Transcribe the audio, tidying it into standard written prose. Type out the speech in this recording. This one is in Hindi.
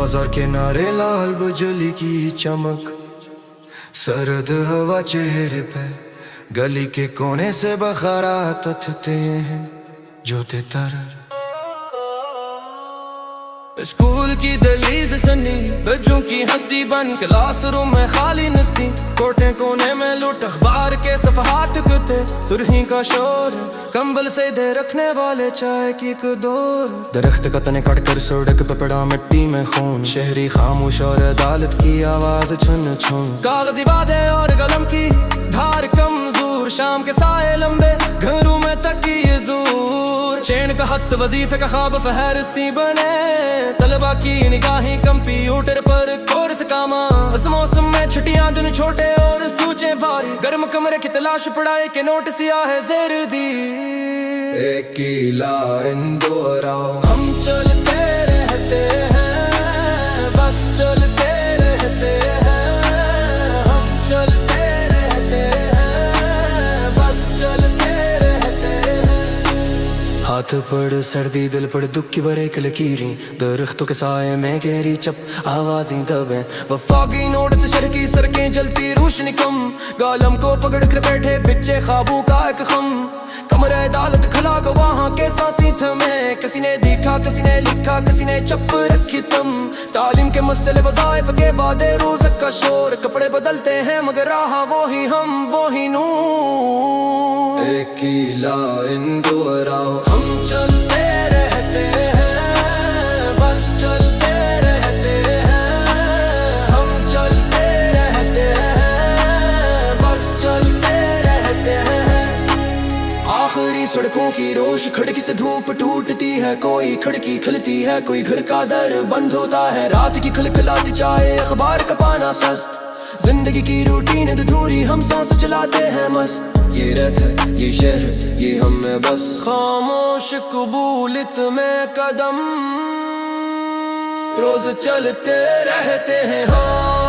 बाजार के नारे लाल बिजली की चमक, सर्द हवा चेहरे पे, गली के कोने से बखारात उठते हैं जोते तरर। स्कूल की दहलीज सनी, बच्चों की हंसी बन, क्लासरूम में खाली नस्ती, कोटे कोने में लूट अखबार के सफहात कुत्ते, सुर्खी का शोर, कंबल से दे रखने वाले चाय की कदोर। दरख्त का तने काट कर सड़क पे पड़ा मिट्टी में खून, शहरी खामोश और अदालत की आवाज छुन छुन। कागजी वादे और कलम की धार कमजोर, शाम के साए लंबे, घरों में तकिए दूर। चैन का हत्थ वजीफे का ख्वाब फहरिस्ती बने, तलबा की निगाहें कंप्यूटर पर कोर्स कामा। इस मौसम में छुट्टियां दिन छोटे और सूचे भारी, गर्म कमरे की तलाश पढ़ाई के नोट सिया है जेर दी। एक की लाइन दोहराओ, हम चलते रहते हैं, बस चलते रहते हैं, हम चलते रहते हैं, बस चलते रहते हैं। हाथ पड़ सर्दी, दिल पड़ दुख की बरेक लकीरें, दरख्तों के साए में गहरी चप आवाजें दबे। वफा की नोट से शहर की सड़कें जलती रोशनी कम, गालम को पकड़ कर बैठे बिच्चे ख्वाबों का एक खम। कमरे अदालत खला को वहाँ के सांसी थमे, किसी ने देखा किसी ने लिखा किसी ने चप रखी तुम। तालीम के मसले वज़ाइफ के वादे रोज का शोर, कपड़े बदलते हैं मगर रहा वो ही हम वो ही नूर। एक ही लाइन दोहराओ, हम चलते रहते हैं, बस चलते रहते हैं, हम चलते रहते हैं, बस चलते रहते हैं। आखिरी सड़कों की रोश, खिड़की से धूप टूटती है, कोई खिड़की खुलती है, कोई घर का दर बंद होता है। रात की खिलखिलाती चाय, अखबार का पाना सस्त, जिंदगी की रूटीन अधूरी, हम सांस चलाते हैं मस्त। ये रथ है ये शहर ये हम में बस, खामोश कबूलियत में कदम, रोज चलते रहते हैं हाँ।